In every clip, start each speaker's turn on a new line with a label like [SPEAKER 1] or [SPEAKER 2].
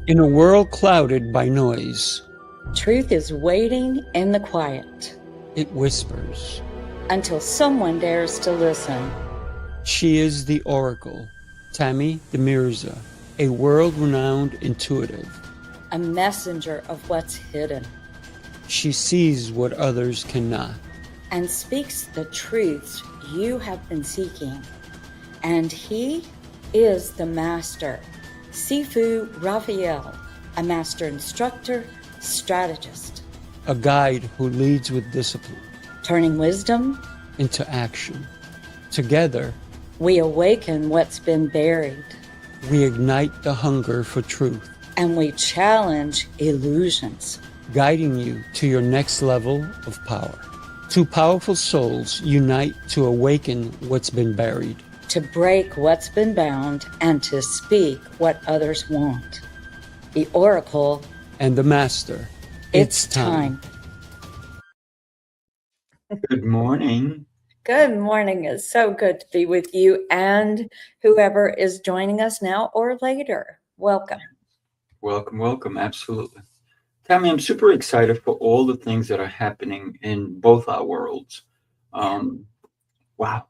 [SPEAKER 1] In a world clouded by noise,
[SPEAKER 2] Truth is waiting in the quiet
[SPEAKER 1] it whispers.
[SPEAKER 2] until someone dares to listen.
[SPEAKER 1] She is the Oracle, Tammy De Mirza, a world-renowned intuitive.
[SPEAKER 2] A messenger of what's hidden
[SPEAKER 1] She sees what others cannot.
[SPEAKER 2] and speaks the truths you have been seeking. And he is the master, Sifu Rafael, a master instructor, strategist,
[SPEAKER 1] A guide who leads with discipline
[SPEAKER 2] turning wisdom.
[SPEAKER 1] into action. Together,
[SPEAKER 2] We awaken what's been buried
[SPEAKER 1] we ignite the hunger for truth,
[SPEAKER 2] and we challenge illusions.
[SPEAKER 1] guiding you to your next level of power. Two powerful souls unite to awaken what's been buried.
[SPEAKER 2] To break what's been bound and to speak what others want. The Oracle,
[SPEAKER 1] And the Master,
[SPEAKER 2] it's time.
[SPEAKER 3] Good morning.
[SPEAKER 2] Good morning. It's so good to be with you and whoever is joining us now or later. Welcome.
[SPEAKER 3] Welcome, welcome. Absolutely. Tammy, I'm super excited for all the things that are happening in both our worlds. Wow.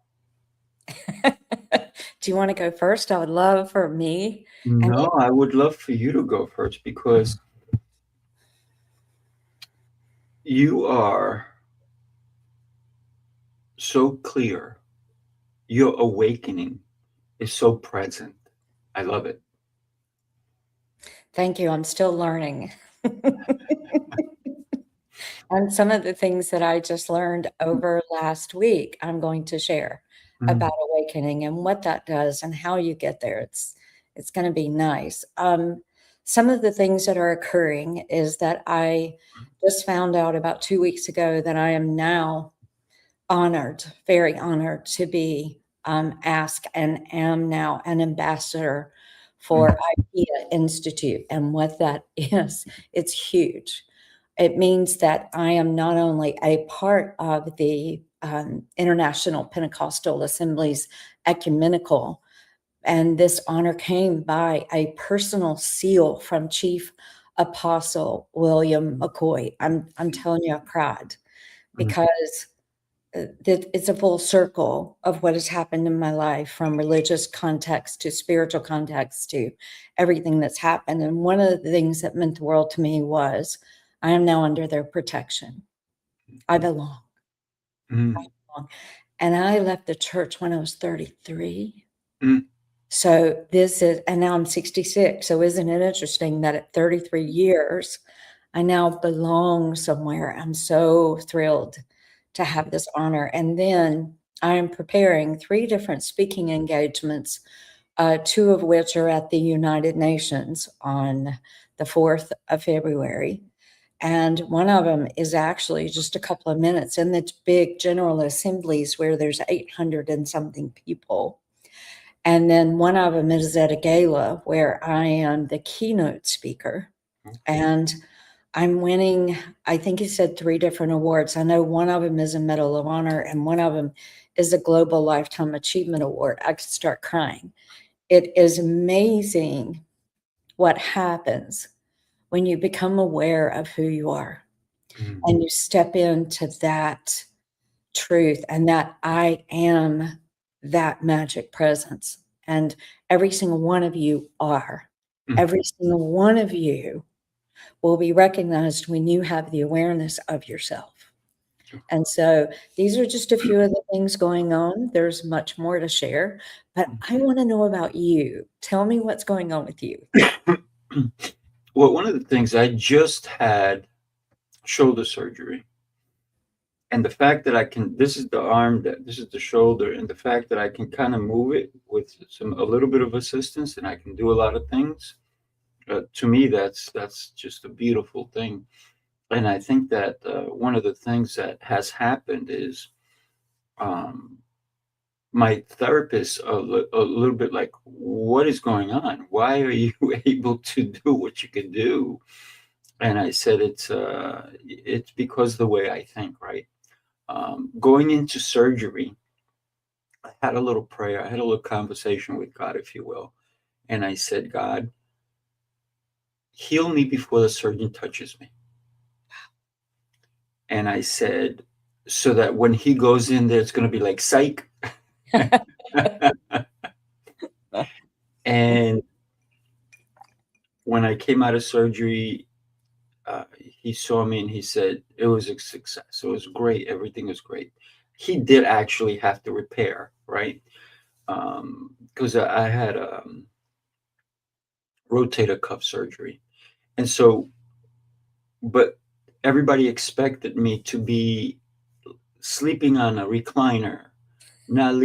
[SPEAKER 2] Do you want to go first? I would love for me.
[SPEAKER 3] No, I would love for you to go first because you are so clear. Your awakening is so present. I love it.
[SPEAKER 2] Thank you. I'm still learning. And some of the things that I just learned over last week, I'm going to share about awakening and what that does and how you get there. It's going to be nice. Some of the things that are occurring is that I just found out about 2 weeks ago that I am now honored, very honored to be asked and am now an ambassador for IKEA Institute. And what that is, it's huge. It means that I am not only a part of the International Pentecostal Assembly's ecumenical, and this honor came by a personal seal from Chief Apostle William McCoy. I'm telling you, I cried because it's a full circle of what has happened in my life, from religious context to spiritual context to everything that's happened. And one of the things that meant the world to me was I am now under their protection. I belong. I belong. And I left the church when I was 33. So this is, and now I'm 66. So isn't it interesting that at 33 years, I now belong somewhere? I'm so thrilled to have this honor. And then I am preparing 3 different speaking engagements, 2 of which are at the United Nations on the 4th of February. And one of them is actually just a couple of minutes in the big general assemblies where there's 800 and something people. And then one of them is at a gala where I am the keynote speaker. And I'm winning, I think he said 3 different awards. I know one of them is a Medal of Honor and one of them is a Global Lifetime Achievement Award. I could start crying. It is amazing what happens when you become aware of who you are and you step into that truth and that I am that magic presence. And every single one of you are. Every single one of you will be recognized when you have the awareness of yourself. And so these are just a few of the things going on. There's much more to share, but I want to know about you. Tell me what's going on with you.
[SPEAKER 3] Well, one of the things, I just had shoulder surgery. And the fact that I can, this is the arm, this is the shoulder, and the fact that I can kind of move it with a little bit of assistance, and I can do a lot of things. To me, that's just a beautiful thing. And I think that one of the things that has happened is my therapist a little bit like, what is going on? Why are you able to do what you can do? And I said, it's because of the way I think, right? Going into surgery, I had a little prayer. I had a little conversation with God, if you will. And I said, God, heal me before the surgeon touches me. And I said, so that when he goes in there, it's going to be like, psych. And when I came out of surgery, he saw me and he said, it was a success. It was great. Everything was great. He did actually have to repair, right? Because I had rotator cuff surgery. And so, but everybody expected me to be sleeping on a recliner, not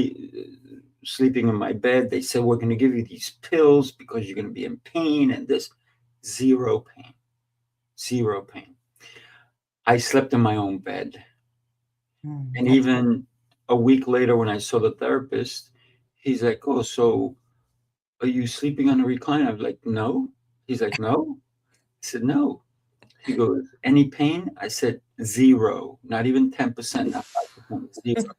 [SPEAKER 3] sleeping in my bed. They said, we're going to give you these pills because you're going to be in pain, and this. Zero pain. Zero pain. I slept in my own bed. And even a week later, when I saw the therapist, he's like, oh, so are you sleeping on a recliner? I was like, no. He's like, no. I said, no. He goes, any pain? I said, zero. Not even 10%, not 5%, zero.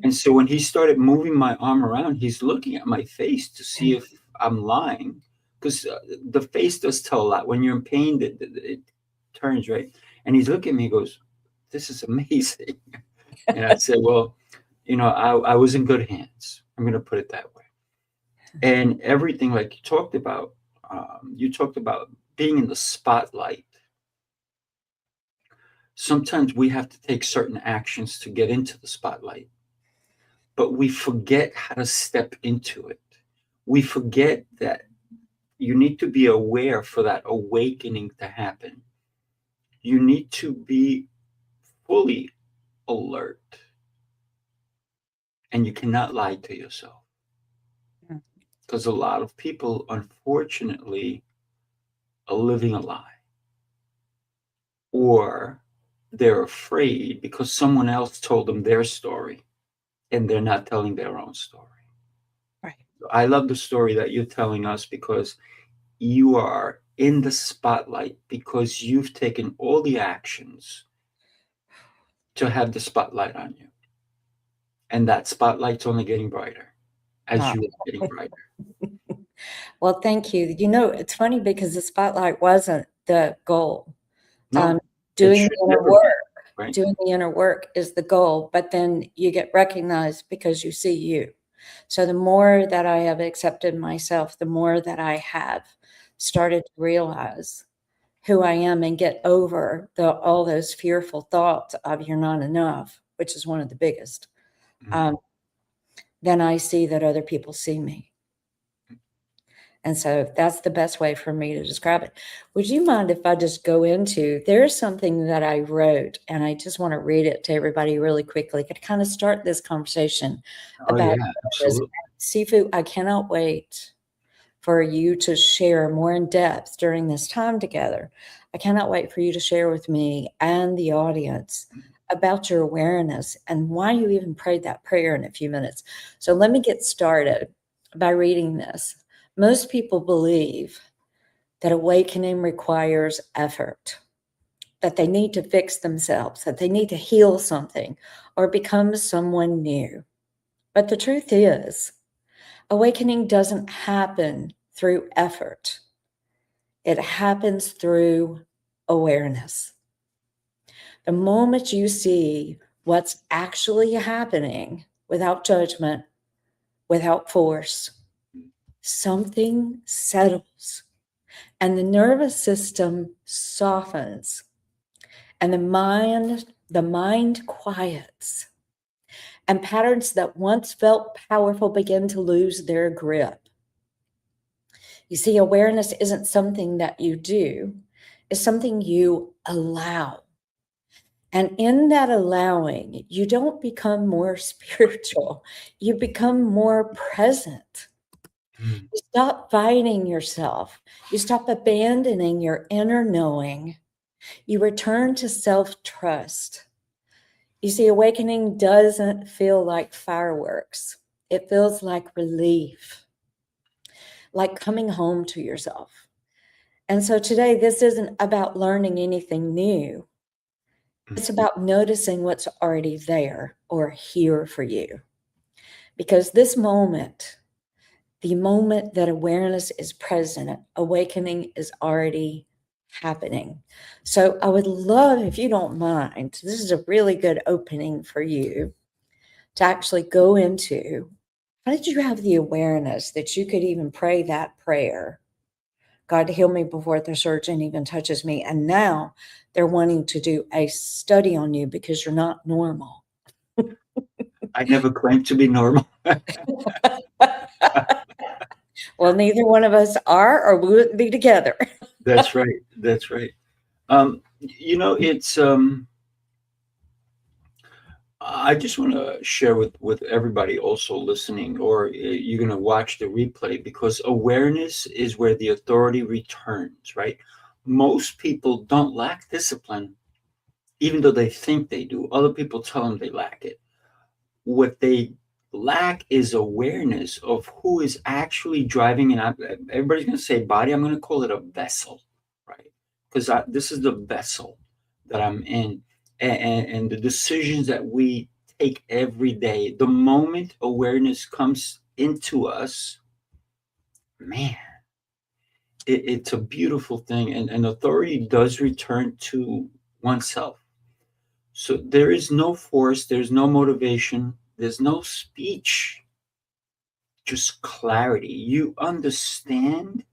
[SPEAKER 3] And so when he started moving my arm around, he's looking at my face to see if I'm lying. Because the face does tell a lot. When you're in pain, it turns, right? And he's looking at me, he goes, this is amazing. And I said, well, I was in good hands. I'm going to put it that way. And everything, like you talked about being in the spotlight. Sometimes we have to take certain actions to get into the spotlight, but we forget how to step into it. We forget that you need to be aware for that awakening to happen. You need to be fully alert, and you cannot lie to yourself. Because a lot of people, unfortunately, are living a lie. Or they're afraid because someone else told them their story and they're not telling their own story.
[SPEAKER 2] Right.
[SPEAKER 3] I love the story that you're telling us because you are in the spotlight because you've taken all the actions to have the spotlight on you. And that spotlight's only getting brighter as you are getting brighter.
[SPEAKER 2] Well, thank you. It's funny because the spotlight wasn't the goal.
[SPEAKER 3] No,
[SPEAKER 2] doing the inner work,
[SPEAKER 3] right?
[SPEAKER 2] doing the inner work is the goal, but then you get recognized because you see you. So the more that I have accepted myself, the more that I have started to realize who I am and get over all those fearful thoughts of you're not enough, which is one of the biggest. Then I see that other people see me. And so that's the best way for me to describe it. Would you mind if I just go into, there's something that I wrote, and I just want to read it to everybody really quickly to kind of start this conversation about this. Sifu, I cannot wait for you to share more in depth during this time together. I cannot wait for you to share with me and the audience about your awareness and why you even prayed that prayer in a few minutes. So let me get started by reading this. Most people believe that awakening requires effort, that they need to fix themselves, that they need to heal something or become someone new. But the truth is, awakening doesn't happen through effort. It happens through awareness. The moment you see what's actually happening without judgment, without force, something settles and the nervous system softens and the mind quiets, and patterns that once felt powerful begin to lose their grip. You see, awareness isn't something that you do, it's something you allow. And in that allowing, you don't become more spiritual, you become more present. You stop fighting yourself. You stop abandoning your inner knowing. You return to self-trust. You see, awakening doesn't feel like fireworks. It feels like relief, like coming home to yourself. And so today, this isn't about learning anything new. It's about noticing what's already there or here for you. Because this moment the moment that awareness is present, awakening is already happening. So I would love, if you don't mind, this is a really good opening for you to actually go into, how did you have the awareness that you could even pray that prayer? God, heal me before the surgeon even touches me. And now they're wanting to do a study on you because you're not normal.
[SPEAKER 3] I never claimed to be normal.
[SPEAKER 2] Well, neither one of us are, or we wouldn't be together.
[SPEAKER 3] That's right. That's right. It's I just want to share with everybody also listening, or you're going to watch the replay, because awareness is where the authority returns, right? Most people don't lack discipline, even though they think they do. Other people tell them they lack it. What they lack is awareness of who is actually driving. And everybody's going to say body. I'm going to call it a vessel, right? Because this is the vessel that I'm in, and the decisions that we take every day. The moment awareness comes into us, man, it's a beautiful thing, and authority does return to oneself. So there is no force, there's no motivation, there's no speech, just clarity. You understand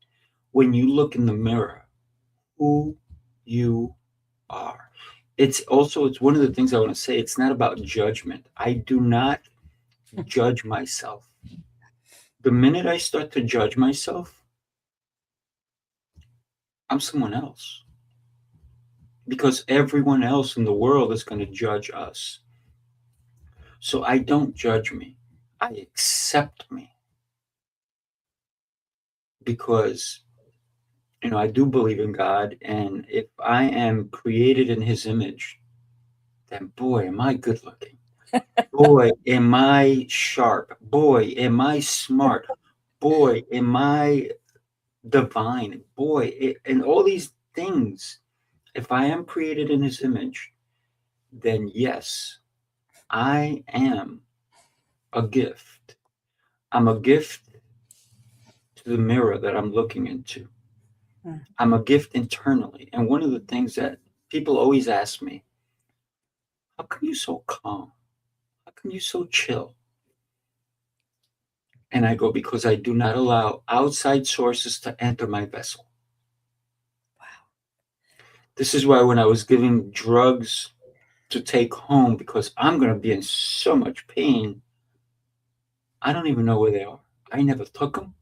[SPEAKER 3] when you look in the mirror who you are. It's one of the things I want to say. It's not about judgment. I do not judge myself. The minute I start to judge myself, I'm someone else, because everyone else in the world is going to judge us. So I don't judge me. I accept me, because I do believe in God, and if I am created in his image, then boy, am I good looking. Boy, am I sharp. Boy, am I smart. Boy, am I divine. Boy, and all these things. If I am created in his image, then yes, I am a gift. I'm a gift to the mirror that I'm looking into. I'm a gift internally. And one of the things that people always ask me, how come you so calm? How come you so chill? And I go, because I do not allow outside sources to enter my vessel.
[SPEAKER 2] Wow.
[SPEAKER 3] This is why when I was giving drugs to take home, because I'm going to be in so much pain, I don't even know where they are. I never took them.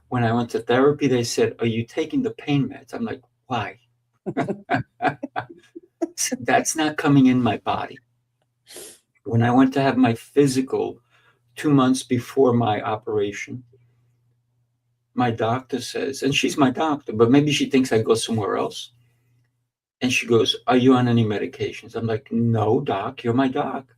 [SPEAKER 3] When I went to therapy, they said, are you taking the pain meds? I'm like, why? That's not coming in my body. When I went to have my physical 2 months before my operation, my doctor says, and she's my doctor, but maybe she thinks I go somewhere else. And she goes, are you on any medications? I'm like, no, doc, you're my doc.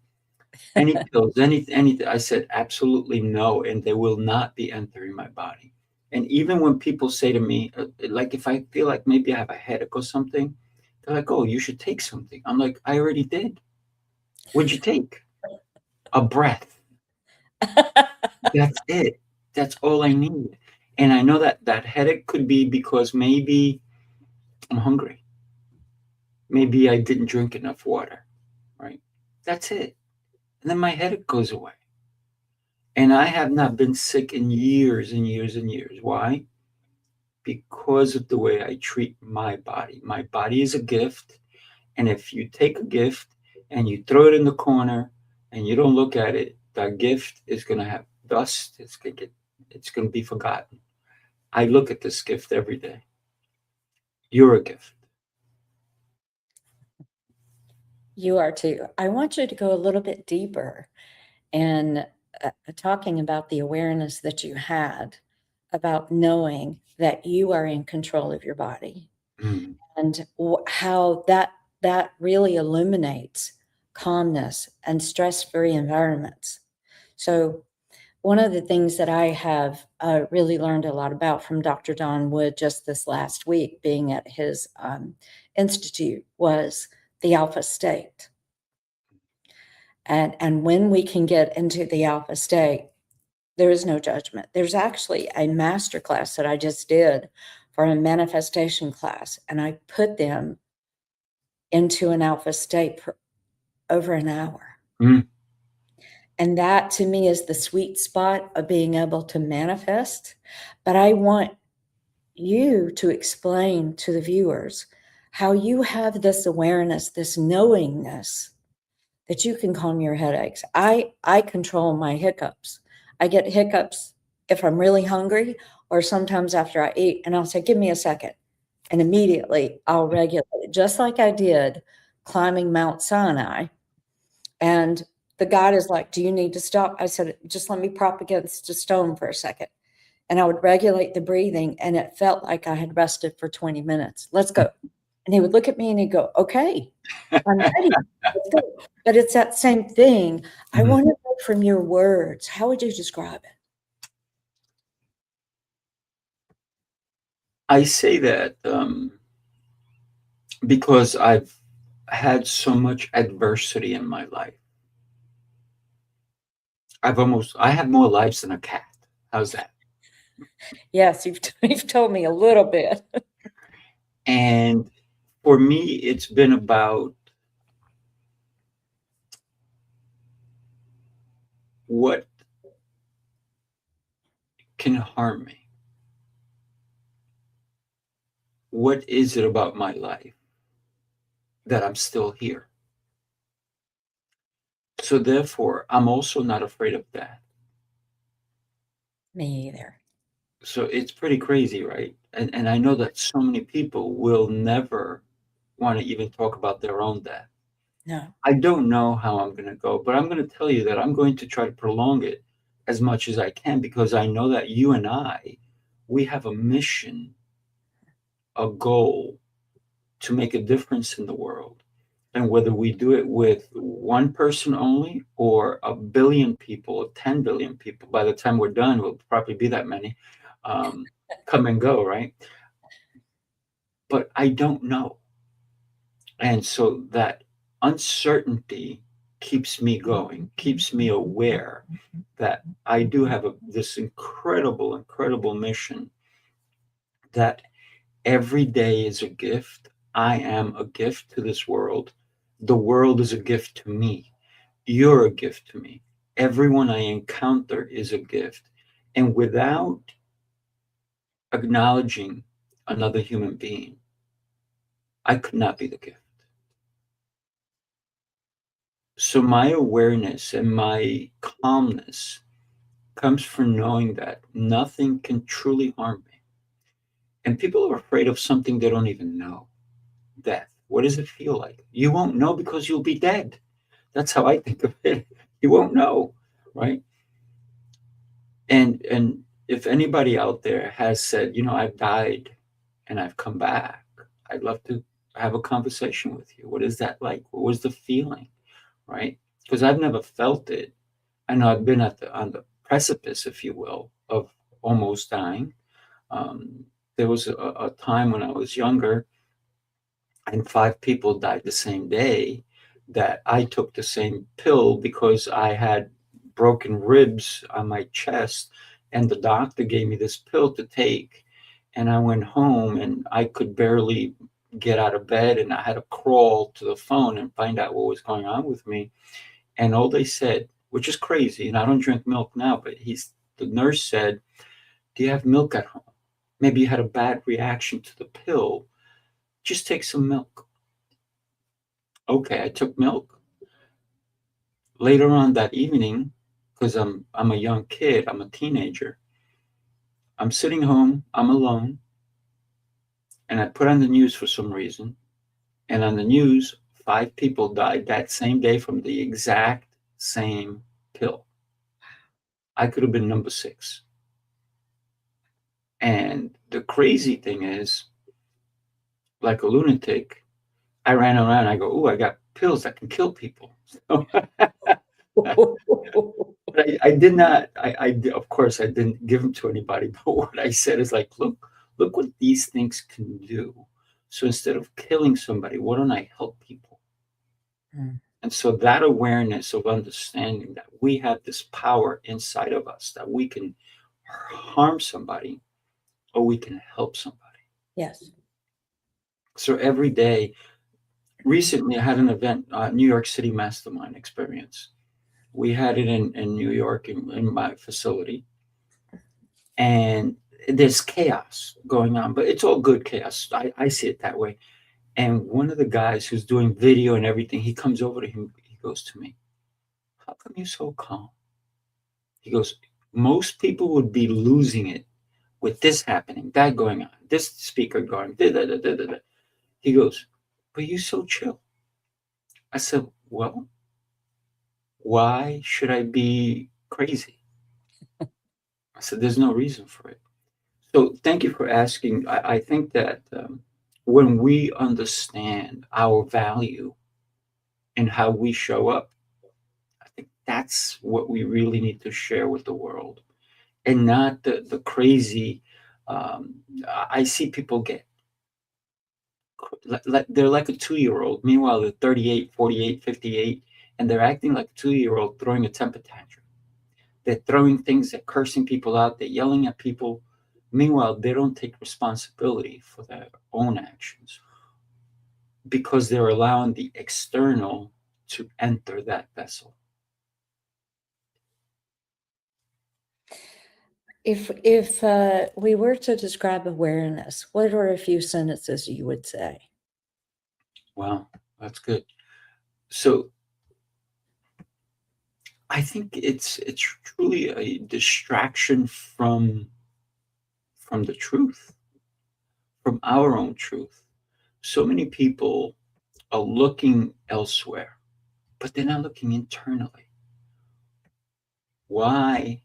[SPEAKER 3] Any pills, anything. I said, absolutely no. And they will not be entering my body. And even when people say to me, like if I feel like maybe I have a headache or something, they're like, oh, you should take something. I'm like, I already did. What'd you take? A breath. That's it. That's all I need. And I know that headache could be because maybe I'm hungry. Maybe I didn't drink enough water, right? That's it. And then my headache goes away. And I have not been sick in years and years and years. Why? Because of the way I treat my body. My body is a gift. And if you take a gift and you throw it in the corner and you don't look at it, that gift is going to have dust. It's going to be forgotten. I look at this gift every day. You're a gift.
[SPEAKER 2] You are too. I want you to go a little bit deeper and talking about the awareness that you had about knowing that you are in control of your body, and how that really illuminates calmness and stress-free environments. So one of the things that I have really learned a lot about from Dr. Don Wood just this last week, being at his institute, was the alpha state. And when we can get into the alpha state, There is no judgment. There's actually a master class that I just did for a manifestation class, and I put them into an alpha state for over an hour.
[SPEAKER 3] Mm.
[SPEAKER 2] And that to me is the sweet spot of being able to manifest. But I want you to explain to the viewers how you have this awareness, this knowingness that you can calm your headaches. I control my hiccups. I get hiccups if I'm really hungry or sometimes after I eat, and I'll say, give me a second. And immediately I'll regulate it, just like I did climbing Mount Sinai. And the guide is like, do you need to stop? I said, just let me prop against a stone for a second. And I would regulate the breathing, and it felt like I had rested for 20 minutes. Let's go. And he would look at me and he'd go, okay, I'm ready. Let's go. But it's that same thing. I want to know from your words, how would you describe it?
[SPEAKER 3] I say that because I've had so much adversity in my life. I have more lives than a cat. How's that?
[SPEAKER 2] Yes, you've told me a little bit.
[SPEAKER 3] And for me, it's been about what can harm me. What is it about my life that I'm still here? So therefore, I'm also not afraid of death.
[SPEAKER 2] Me either.
[SPEAKER 3] So it's pretty crazy, right? And I know that so many people will never want to even talk about their own death.
[SPEAKER 2] No.
[SPEAKER 3] I don't know how I'm going to go, but I'm going to tell you that I'm going to try to prolong it as much as I can, because I know that you and we have a mission, a goal to make a difference in the world. And whether we do it with one person only or 1 billion people or 10 billion people, by the time we're done, we'll probably be that many, come and go, right? But I don't know. And so that uncertainty keeps me going, keeps me aware that I do have this incredible, incredible mission, that every day is a gift. I am a gift to this world. The world is a gift to me. You're a gift to me. Everyone I encounter is a gift. And without acknowledging another human being, I could not be the gift. So my awareness and my calmness comes from knowing that nothing can truly harm me. And people are afraid of something they don't even know. Death. What does it feel like? You won't know because you'll be dead. That's how I think of it. You won't know, right? And if anybody out there has said, I've died and I've come back, I'd love to have a conversation with you. What is that like? What was the feeling, right? Because I've never felt it. I know I've been on the precipice, if you will, of almost dying. There was a time when I was younger and 5 people died the same day, that I took the same pill because I had broken ribs on my chest, and the doctor gave me this pill to take. And I went home and I could barely get out of bed, and I had to crawl to the phone and find out what was going on with me. And all they said, which is crazy, and I don't drink milk now, but the nurse said, do you have milk at home? Maybe you had a bad reaction to the pill. Just take some milk. Okay, I took milk. Later on that evening, because I'm a young kid, I'm a teenager, I'm sitting home, I'm alone, and I put on the news for some reason. And on the news, 5 people died that same day from the exact same pill. I could have been number 6. And the crazy thing is, like a lunatic, I ran around, I go, I got pills that can kill people. So, but I did not, of course, I didn't give them to anybody. But what I said is like, look what these things can do. So instead of killing somebody, why don't I help people? And so that awareness of understanding that we have this power inside of us, that we can harm somebody or we can help somebody.
[SPEAKER 2] Yes.
[SPEAKER 3] So every day, recently I had an event, New York City Mastermind Experience. We had it in New York in my facility. And there's chaos going on, but it's all good chaos. I see it that way. And one of the guys who's doing video and everything, he comes over to him. He goes to me, "How come you're so calm?" He goes, "Most people would be losing it with this happening, that going on, this speaker going, da, da, da, da, da, da." He goes, "But you're so chill." I said, "Well, why should I be crazy?" I said, "There's no reason for it." So thank you for asking. I think that when we understand our value and how we show up, I think that's what we really need to share with the world, and not the crazy. I see people get like they're like a 2-year-old. Meanwhile, they're 38, 48, 58, and they're acting like a 2-year-old throwing a temper tantrum. They're throwing things, they're cursing people out, they're yelling at people. Meanwhile, they don't take responsibility for their own actions because they're allowing the external to enter that vessel.
[SPEAKER 2] If we were to describe awareness, what are a few sentences you would say?
[SPEAKER 3] Wow, that's good. So I think it's truly a distraction from the truth, from our own truth. So many people are looking elsewhere, but they're not looking internally. Why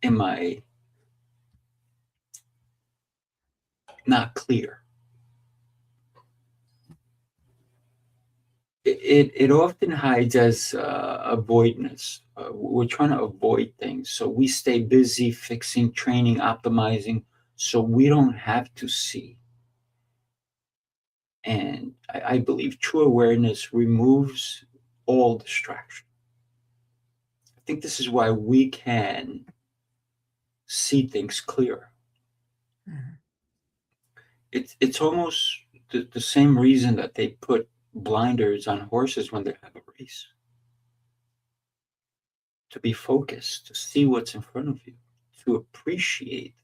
[SPEAKER 3] am I not clear? It often hides as avoidance. We're trying to avoid things. So we stay busy fixing, training, optimizing, so we don't have to see. And I believe true awareness removes all distraction. I think this is why we can see things clearer.
[SPEAKER 2] Mhm.
[SPEAKER 3] It's almost the same reason that they put blinders on horses when they have a race. To be focused, to see what's in front of you, to appreciate.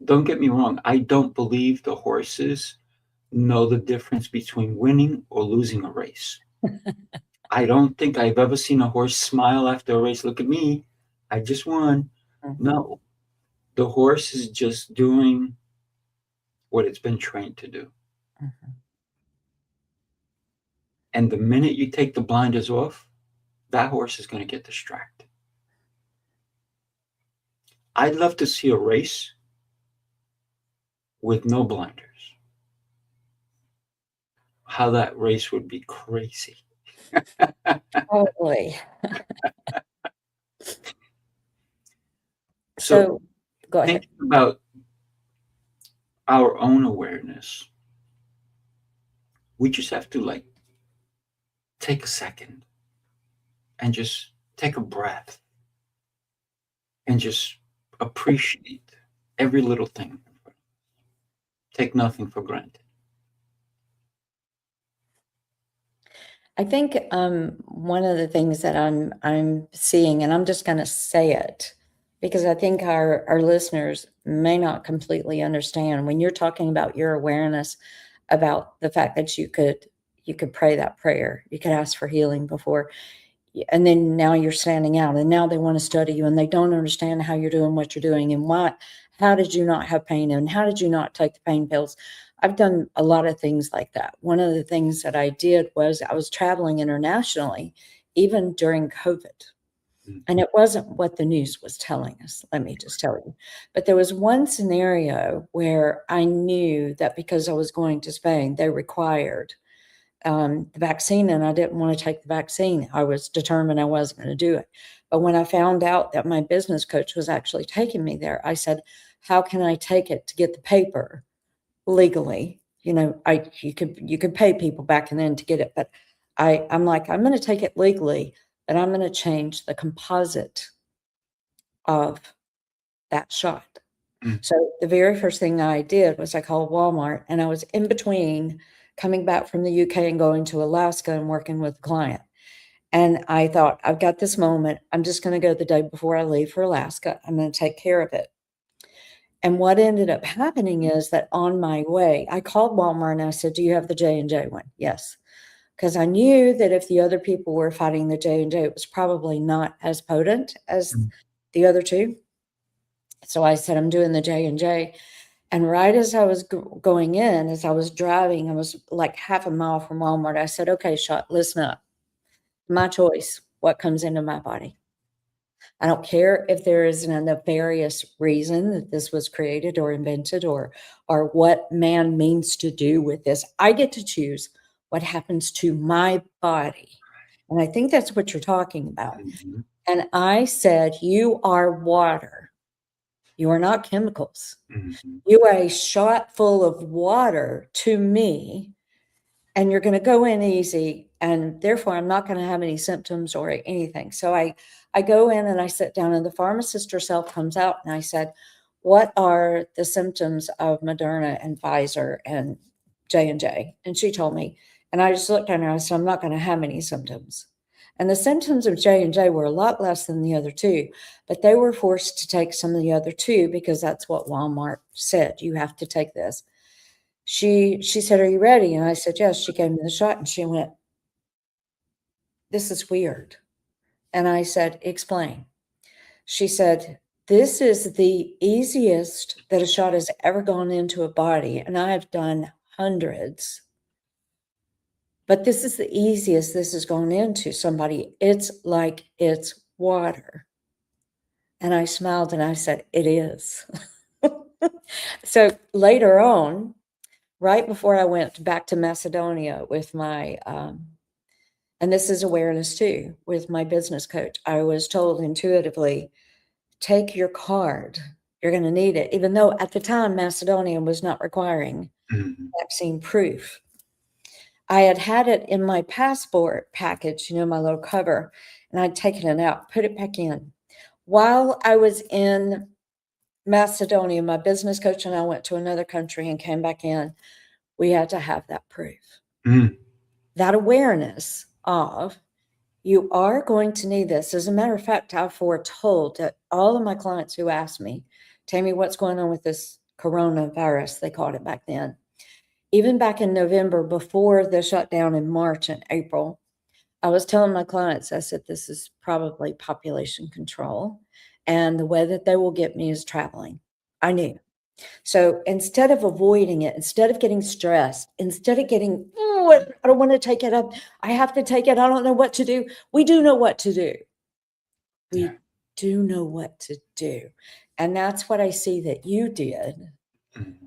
[SPEAKER 3] Don't get me wrong, I don't believe the horses know the difference between winning or losing a race. I don't think I've ever seen a horse smile after a race. Look at me, I just won.
[SPEAKER 2] Mhm.
[SPEAKER 3] No, the horse is just doing what it's been trained to do.
[SPEAKER 2] Mhm.
[SPEAKER 3] And the minute you take the blinders off, that horse is going to get distracted. I'd love to see a race with no blinders. How that race would be crazy.
[SPEAKER 2] Totally.
[SPEAKER 3] So
[SPEAKER 2] So go ahead.
[SPEAKER 3] thinking about our own awareness, we just have to like take a second and just take a breath and just appreciate every little thing. Take nothing for granted.
[SPEAKER 2] I think one of the things that I'm seeing, and I'm just going to say it because I think our listeners may not completely understand when you're talking about your awareness about the fact that you could pray that prayer, you could ask for healing before, and then now you're standing out, and now they want to study you, and they don't understand how you're doing what you're doing, and how did you not have pain, and how did you not take the pain pills? I've done a lot of things like that. One of the things that I did was I was traveling internationally, even during COVID. And it wasn't what the news was telling us, let me just tell you. But there was one scenario where I knew that because I was going to Spain, they required the vaccine, and I didn't want to take the vaccine. I was determined I wasn't going to do it. But when I found out that my business coach was actually taking me there, I said, how can I take it to get the paper legally? You know, you could pay people back and then to get it, but I'm like, I'm going to take it legally, but I'm going to change the composite of that shot. So the very first thing I did was I called Walmart, and I was in between coming back from the UK and going to Alaska and working with a client. And I thought, I've got this moment. I'm just going to go the day before I leave for Alaska. I'm going to take care of it. And what ended up happening is that on my way, I called Walmart and I said, do you have the J&J one? Yes. Because I knew that if the other people were fighting the J&J, it was probably not as potent as the other two. So I said, I'm doing the J&J. And right as I was going in, as I was driving, I was like half a mile from Walmart. I said, okay, Shot, listen up. My choice, what comes into my body. I don't care if there is a nefarious reason that this was created or invented or what man means to do with this. I get to choose what happens to my body. And I think that's what you're talking about. And I said, you are water. You are not chemicals. You are a shot full of water to me, and you're going to go in easy, and therefore I'm not going to have any symptoms or anything. So I go in and I sit down, and the pharmacist herself comes out, and I said, what are the symptoms of Moderna and Pfizer and J&J? And she told me, and I just looked at her and I said, I'm not going to have any symptoms. And the symptoms of J&J were a lot less than the other two, but they were forced to take some of the other two because that's what Walmart said. You have to take this. She said, are you ready? And I said, yes. She gave me the shot and she went, this is weird. And I said, explain. She said, this is the easiest that a shot has ever gone into a body. And I've done hundreds. But this is the easiest this has gone into somebody. It's like it's water. And I smiled and I said, it is. So later on, right before I went back to Macedonia with my, and this is awareness too, with my business coach, I was told intuitively, take your card. You're going to need it. Even though at the time, Macedonia was not requiring vaccine proof. I had it in my passport package, my little cover, and I'd taken it out, put it back in. While I was in Macedonia, my business coach and I went to another country and came back in. We had to have that proof. That awareness of you are going to need this. As a matter of fact, I foretold that all of my clients who asked me, Tammy, what's going on with this coronavirus? They called it back then. Even back in November, before the shutdown in March and April, I was telling my clients, I said, this is probably population control. And the way that they will get me is traveling. I knew. So instead of avoiding it, instead of getting stressed, instead of getting, I don't want to take it up. I have to take it. I don't know what to do. We do know what to do. We do know what to do. And that's what I see that you did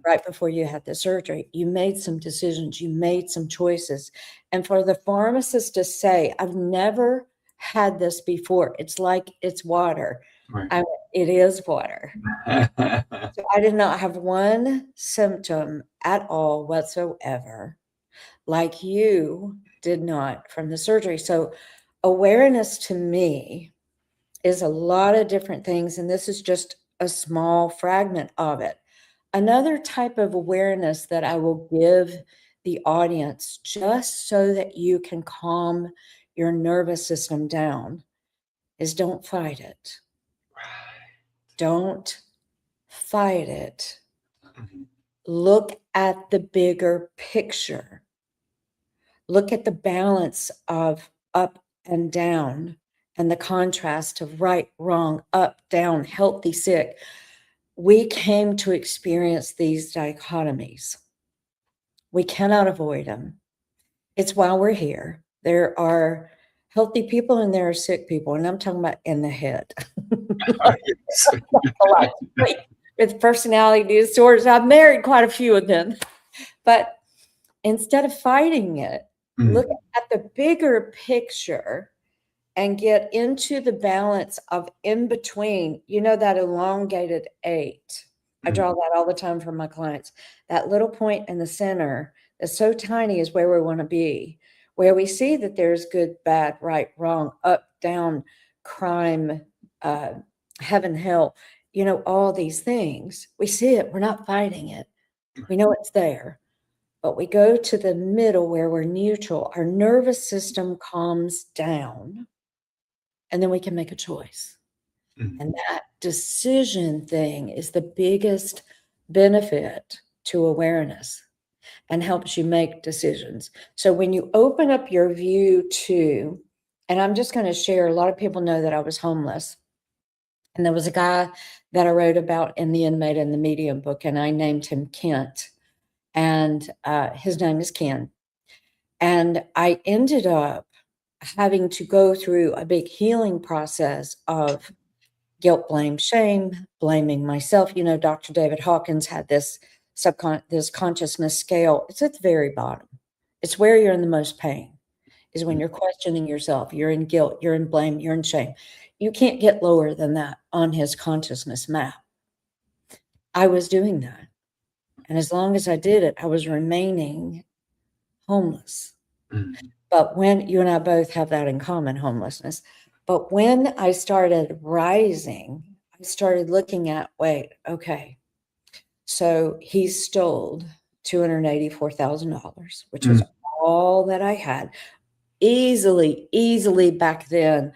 [SPEAKER 2] right before you had the surgery. You made some decisions. You made some choices. And for the pharmacist to say, I've never had this before. It's like it's water. Right. It is water. So I did not have one symptom at all whatsoever, like you did not from the surgery. So awareness to me is a lot of different things, and this is just a small fragment of it. Another type of awareness that I will give the audience just so that you can calm your nervous system down is don't fight it. Don't fight it. Look at the bigger picture. Look at the balance of up and down and the contrast of right, wrong, up, down, healthy, sick. We came to experience these dichotomies. We cannot avoid them. It's why we're here. There are healthy people and there are sick people, and I'm talking about in the head. With personality disorders, I've married quite a few of them. But instead of fighting it, look at the bigger picture and get into the balance of in between, that elongated 8. I draw that all the time for my clients. That little point in the center that's so tiny is where we want to be. where we see that there's good, bad, right, wrong, up, down, crime, heaven, hell, all these things. We see it. We're not fighting it. We know it's there. But we go to the middle where we're neutral. Our nervous system calms down, and then we can make a choice. And that decision thing is the biggest benefit to awareness and helps you make decisions. So when you open up your view to, and I'm just going to share, a lot of people know that I was homeless. And there was a guy that I wrote about in the Inmate and the Medium book, and I named him Kent. And his name is Ken. And I ended up having to go through a big healing process of guilt, blame, shame, blaming myself. Dr. David Hawkins had this consciousness scale. It's at the very bottom. It's where you're in the most pain, is when you're questioning yourself. You're in guilt, you're in blame, you're in shame. You can't get lower than that on his consciousness map. I was doing that. And as long as I did it, I was remaining homeless. But when you and I both have that in common, homelessness. But when I started rising, I started looking at, wait, okay. So he stole $284,000, which was all that I had. Easily back then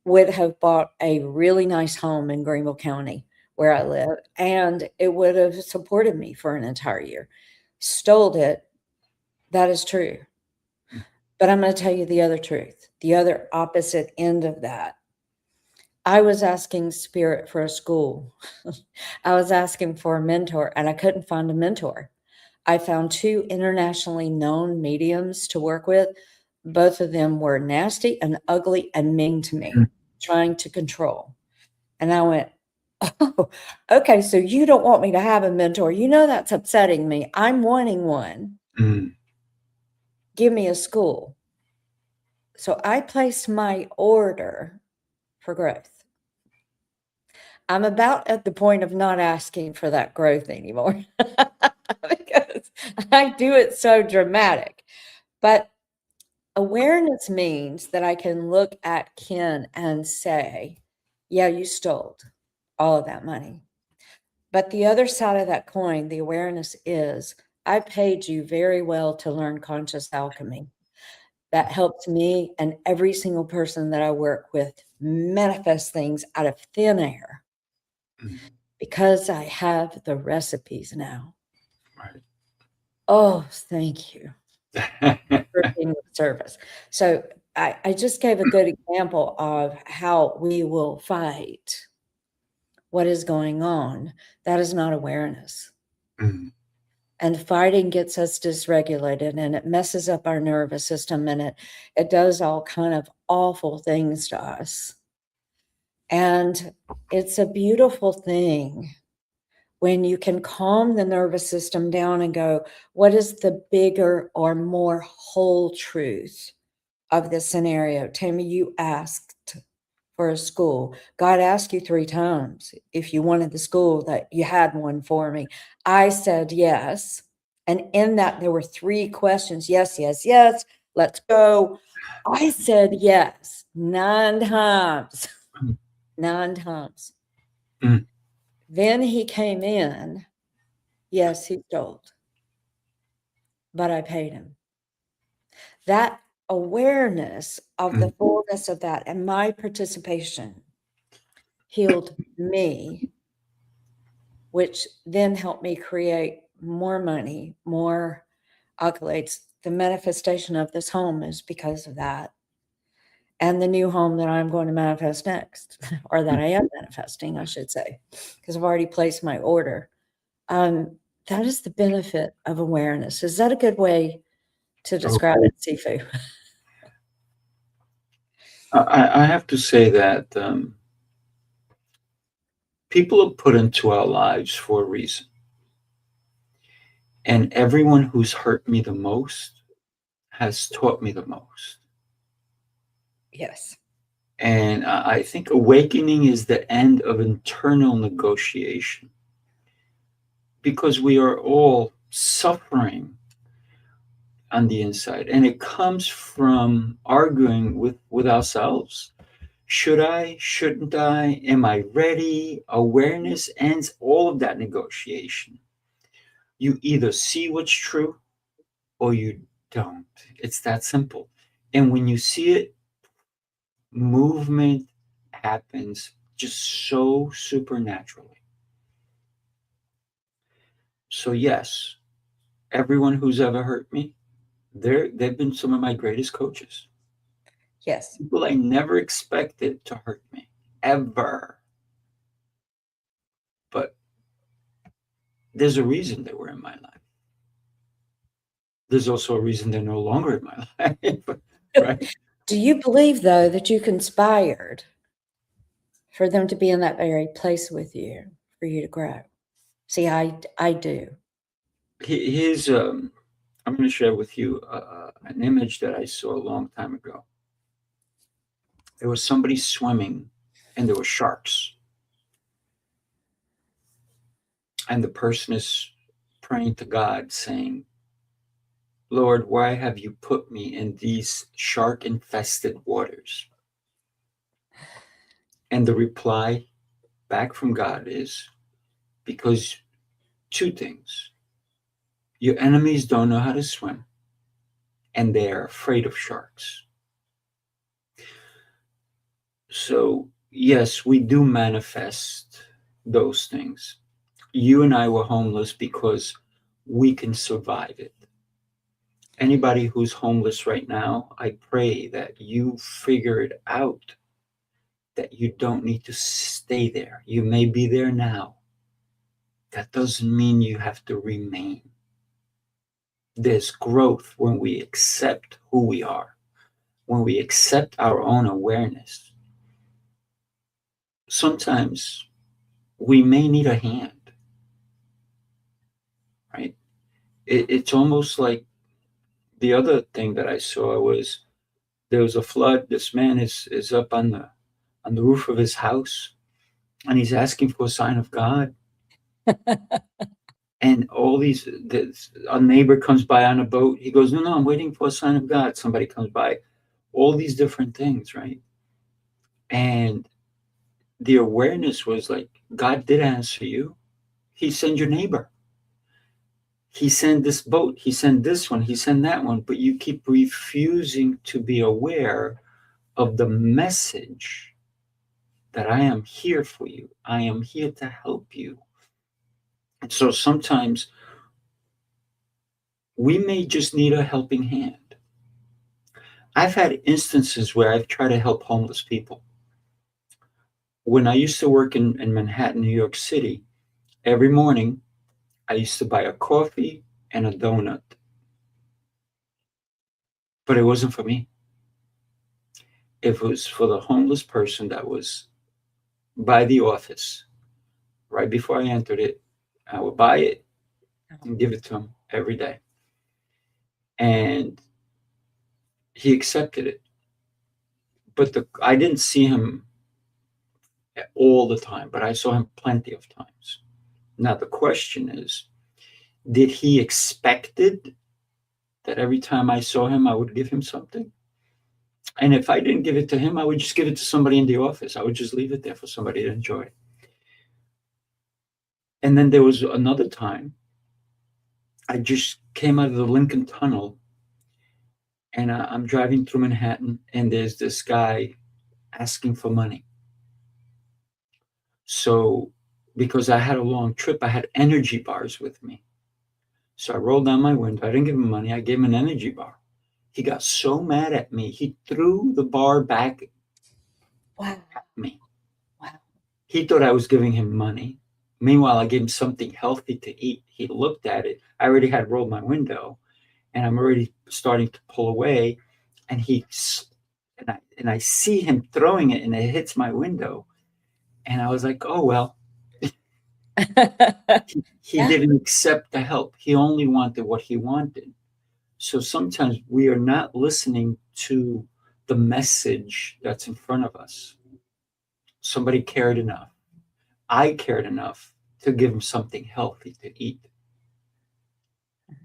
[SPEAKER 2] would have bought a really nice home in Greenville County where I live, and it would have supported me for an entire year. Stole it. That is true. But I'm going to tell you the other truth, the other opposite end of that. I was asking Spirit for a school. I was asking for a mentor, and I couldn't find a mentor. I found 2 internationally known mediums to work with. Both of them were nasty and ugly and mean to me, trying to control. And I went, oh, okay, so you don't want me to have a mentor. That's upsetting me. I'm wanting one. Give me a school. So I placed my order for growth. I'm about at the point of not asking for that growth anymore because I do it so dramatic. But awareness means that I can look at Ken and say, yeah, you stole all of that money. But the other side of that coin, the awareness is, I paid you very well to learn conscious alchemy. That helps me and every single person that I work with manifest things out of thin air because I have the recipes now.
[SPEAKER 3] Right.
[SPEAKER 2] Oh, thank you for being of service. So I just gave a good example of how we will fight what is going on. That is not awareness. And fighting gets us dysregulated, and it messes up our nervous system, and it does all kind of awful things to us. And it's a beautiful thing when you can calm the nervous system down and go, what is the bigger or more whole truth of this scenario? Tammy, you asked for a school. God asked you 3 times if you wanted the school, that you had one for me. I said yes. And in that, there were 3 questions. Yes, yes, yes. Let's go. I said yes 9 times. 9 times. Then he came in. Yes, he stole. But I paid him. That awareness of the fullness of that and my participation healed me, which then helped me create more money, more accolades. The manifestation of this home is because of that. And the new home that I'm going to manifest next, or that I am manifesting, I should say, because I've already placed my order. That is the benefit of awareness. Is that a good way to describe it, Sifu?
[SPEAKER 3] I have to say that people are put into our lives for a reason. And everyone who's hurt me the most has taught me the most.
[SPEAKER 2] Yes.
[SPEAKER 3] And I think awakening is the end of internal negotiation, because we are all suffering on the inside, and it comes from arguing with ourselves. Should I? Shouldn't I? Am I ready? Awareness ends all of that negotiation. You either see what's true or you don't. It's that simple. And when you see it, movement happens just so supernaturally. So yes, everyone who's ever hurt me, they've been some of my greatest coaches.
[SPEAKER 2] Yes.
[SPEAKER 3] People I never expected to hurt me, ever. But there's a reason they were in my life. There's also a reason they're no longer in my life, right?
[SPEAKER 2] Do you believe, though, that you conspired for them to be in that very place with you, for you to grow? See, I do.
[SPEAKER 3] Here's, I'm going to share with you an image that I saw a long time ago. There was somebody swimming and there were sharks. And the person is praying to God saying, Lord, why have you put me in these shark-infested waters? And the reply back from God is, because two things. Your enemies don't know how to swim, and they are afraid of sharks. So, yes, we do manifest those things. You and I were homeless because we can survive it. Anybody who's homeless right now, I pray that you figure it out, that you don't need to stay there. You may be there now. That doesn't mean you have to remain. There's growth when we accept who we are, when we accept our own awareness. Sometimes we may need a hand, right? It's almost like the other thing that I saw was there was a flood. This man is up on the roof of his house, and he's asking for a sign of God. And all these, a neighbor comes by on a boat. He goes, no, I'm waiting for a sign of God. Somebody comes by. All these different things, right? And the awareness was like, God did answer you. He sent your neighbor. He sent this boat. He sent this one. He sent that one. But you keep refusing to be aware of the message that I am here for you. I am here to help you. And so sometimes we may just need a helping hand. I've had instances where I've tried to help homeless people. When I used to work in Manhattan, New York City, every morning I used to buy a coffee and a donut. But it wasn't for me. It was for the homeless person that was by the office. Right before I entered it, I would buy it and give it to him every day. And he accepted it. But I didn't see him all the time, but I saw him plenty of times. Now, the question is, did he expect it that every time I saw him, I would give him something? And if I didn't give it to him, I would just give it to somebody in the office. I would just leave it there for somebody to enjoy. And then there was another time, I just came out of the Lincoln Tunnel, and I'm driving through Manhattan, and there's this guy asking for money. So, because I had a long trip, I had energy bars with me. So I rolled down my window. I didn't give him money. I gave him an energy bar. He got so mad at me, he threw the bar back at me.
[SPEAKER 2] Wow.
[SPEAKER 3] He thought I was giving him money. Meanwhile, I gave him something healthy to eat. He looked at it. I already had rolled my window, and I'm already starting to pull away. And I see him throwing it, and it hits my window. And I was like, oh, well. He didn't accept the help. He only wanted what he wanted. So sometimes we are not listening to the message that's in front of us. Somebody cared enough. I cared enough to give him something healthy to eat.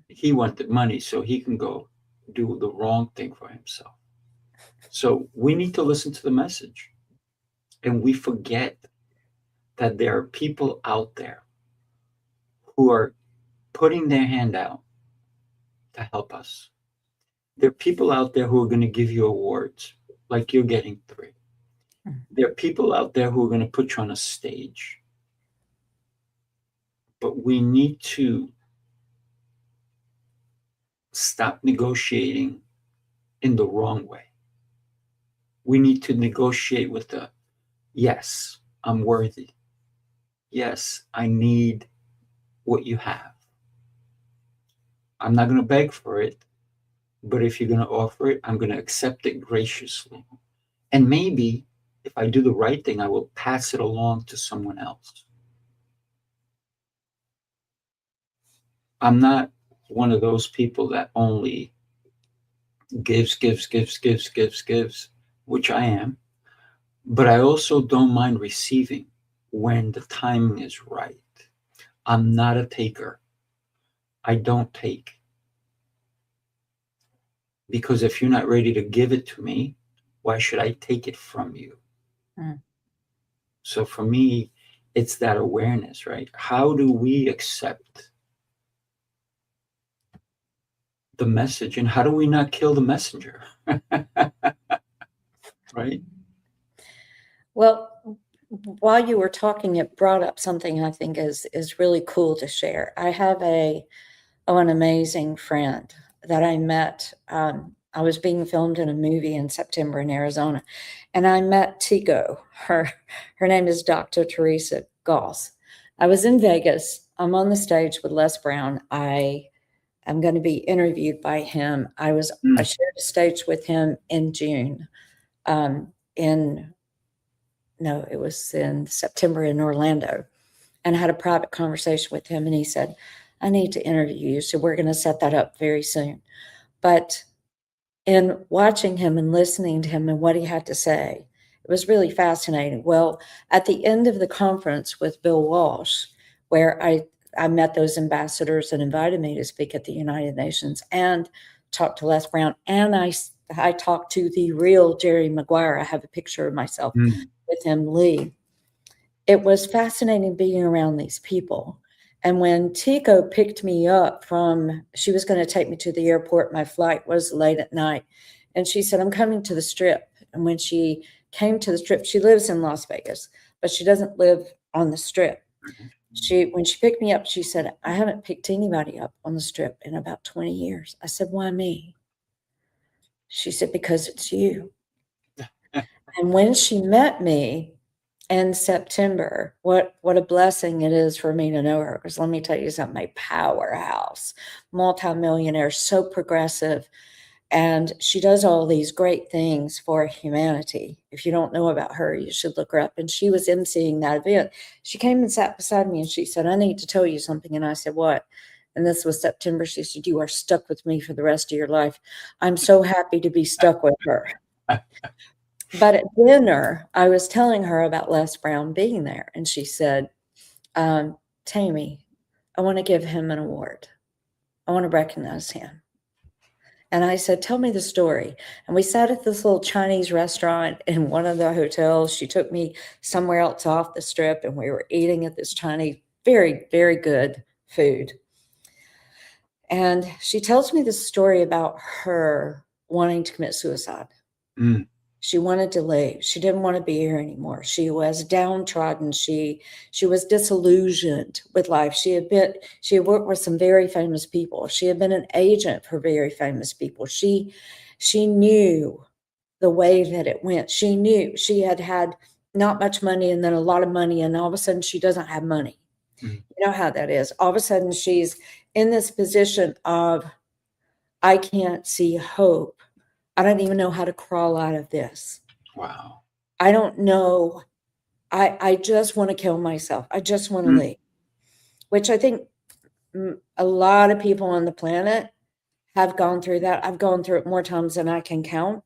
[SPEAKER 3] He wanted money so he can go do the wrong thing for himself. So we need to listen to the message. And we forget that there are people out there who are putting their hand out to help us. There are people out there who are going to give you awards, like you're getting 3. There are people out there who are going to put you on a stage. But we need to stop negotiating in the wrong way. We need to negotiate with the, yes, I'm worthy. Yes, I need what you have. I'm not going to beg for it, but if you're going to offer it, I'm going to accept it graciously. And maybe if I do the right thing, I will pass it along to someone else. I'm not one of those people that only gives, which I am. But I also don't mind receiving when the timing is right. I'm not a taker. I don't take. Because if you're not ready to give it to me, why should I take it from you? So for me, it's that awareness, right? How do we accept the message, and how do we not kill the messenger? Right?
[SPEAKER 2] Well, while you were talking, it brought up something I think is really cool to share. I have an amazing friend that I met. I was being filmed in a movie in September in Arizona, and I met Tico. Her name is Dr. Teresa Goss. I was in Vegas. I'm on the stage with Les Brown. I'm going to be interviewed by him. I shared a stage with him in June. It was in September in Orlando, and I had a private conversation with him, and he said, I need to interview you. So we're going to set that up very soon. But in watching him and listening to him and what he had to say, it was really fascinating. Well, at the end of the conference with Bill Walsh, where I met those ambassadors and invited me to speak at the United Nations and talked to Les Brown, and I talked to the real Jerry Maguire. I have a picture of myself with him, Lee. It was fascinating being around these people. And when Tico picked me up she was going to take me to the airport. My flight was late at night. And she said, I'm coming to the Strip. And when she came to the Strip, she lives in Las Vegas, but she doesn't live on the Strip. When she picked me up, she said, I haven't picked anybody up on the Strip in about 20 years. I said, why me? She said, because it's you. And when she met me in September, what a blessing it is for me to know her. Because let me tell you something, a powerhouse, multimillionaire, so progressive. And she does all these great things for humanity. If you don't know about her, you should look her up. And she was emceeing that event. She came and sat beside me and she said, I need to tell you something. And I said, what? And this was September. She said, you are stuck with me for the rest of your life. I'm so happy to be stuck with her. But at dinner, I was telling her about Les Brown being there. And she said, Tammy, I want to give him an award. I want to recognize him. And I said, tell me the story. And we sat at this little Chinese restaurant in one of the hotels. She took me somewhere else off the Strip, and we were eating at this Chinese, very, very good food. And she tells me the story about her wanting to commit suicide. She wanted to leave. She didn't want to be here anymore. She was downtrodden. She was disillusioned with life. She had worked with some very famous people. She had been an agent for very famous people. She knew the way that it went. She knew she had not much money and then a lot of money, and all of a sudden she doesn't have money. You know how that is. All of a sudden she's in this position of, I can't see hope. I don't even know how to crawl out of this.
[SPEAKER 3] Wow.
[SPEAKER 2] I don't know. I just want to kill myself. I just want to leave, which I think a lot of people on the planet have gone through that. I've gone through it more times than I can count.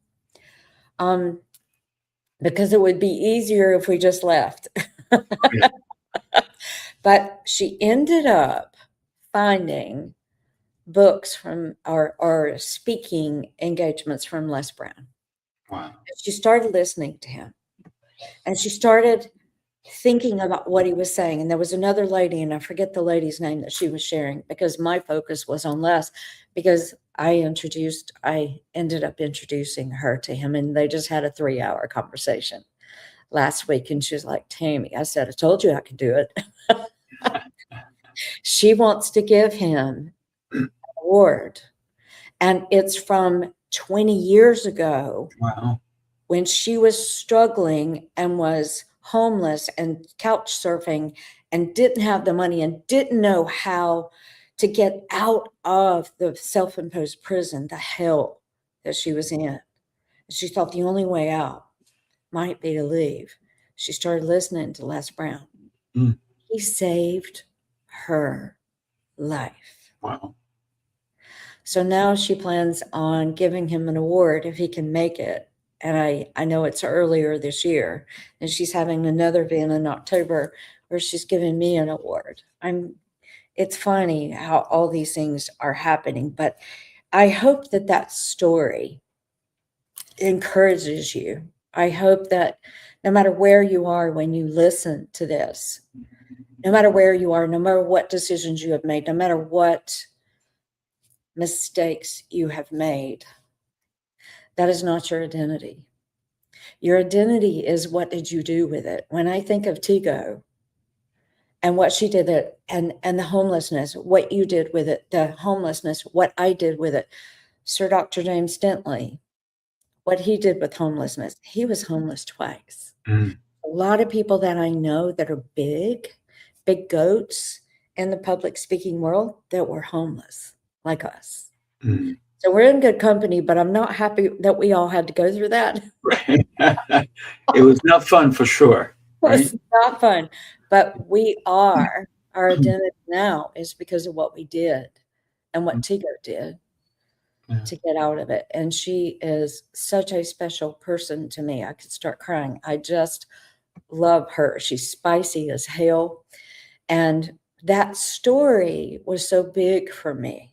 [SPEAKER 2] Because it would be easier if we just left. But she ended up finding books from or speaking engagements from Les Brown.
[SPEAKER 3] Wow.
[SPEAKER 2] She started listening to him, and she started thinking about what he was saying. And there was another lady, and I forget the lady's name that she was sharing, because my focus was on Les, because I ended up introducing her to him, and they just had a 3-hour conversation last week. And she was like, Tammy, I said, I told you I could do it. She wants to give him an award, and it's from 20 years ago.
[SPEAKER 3] Wow.
[SPEAKER 2] When she was struggling and was homeless and couch surfing and didn't have the money and didn't know how to get out of the self-imposed prison, the hell that she was in. She thought the only way out might be to leave. She started listening to Les Brown.
[SPEAKER 3] Mm.
[SPEAKER 2] He saved her life.
[SPEAKER 3] Wow.
[SPEAKER 2] So now she plans on giving him an award if he can make it. And I know it's earlier this year, and she's having another event in October where she's giving me an award. It's funny how all these things are happening, but I hope that that story encourages you. I hope that no matter where you are when you listen to this, no matter where you are, no matter what decisions you have made, no matter what mistakes you have made, that is not your identity. Your identity is what did you do with it. When I think of Tigo and what she did it, and the homelessness, what you did with it, the homelessness, what I did with it. Sir Dr. James Dentley, what he did with homelessness, he was homeless twice.
[SPEAKER 3] Mm.
[SPEAKER 2] A lot of people that I know that are big goats in the public speaking world that were homeless like us.
[SPEAKER 3] Mm.
[SPEAKER 2] So we're in good company, but I'm not happy that we all had to go through that.
[SPEAKER 3] Right. It was not fun for sure. Right?
[SPEAKER 2] It's not fun, but our identity now is because of what we did and what Tigo did to get out of it. And she is such a special person to me. I could start crying. I just love her. She's spicy as hell. And that story was so big for me.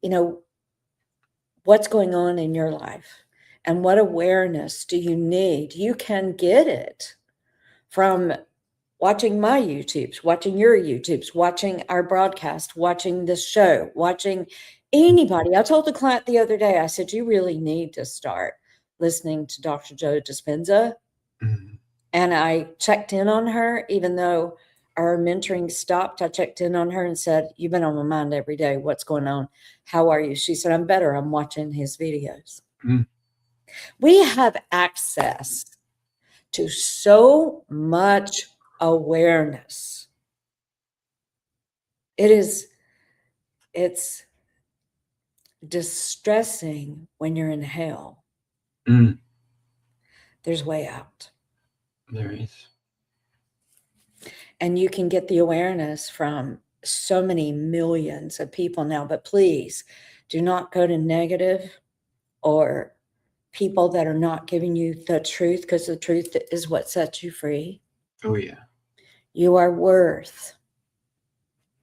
[SPEAKER 2] You know, what's going on in your life and what awareness do you need? You can get it from watching my YouTubes, watching your YouTubes, watching our broadcast, watching this show, watching anybody. I told the client the other day, I said, you really need to start listening to Dr. Joe Dispenza.
[SPEAKER 3] Mm.
[SPEAKER 2] And I checked in on her, even though our mentoring stopped. I checked in on her and said, you've been on my mind every day. What's going on? How are you? She said, I'm better. I'm watching his videos.
[SPEAKER 3] Mm.
[SPEAKER 2] We have access to so much awareness. It's distressing when you're in hell.
[SPEAKER 3] Mm.
[SPEAKER 2] There's way out.
[SPEAKER 3] There is.
[SPEAKER 2] And you can get the awareness from so many millions of people now. But please do not go to negative or people that are not giving you the truth, because the truth is what sets you free.
[SPEAKER 3] Oh, yeah.
[SPEAKER 2] You are worth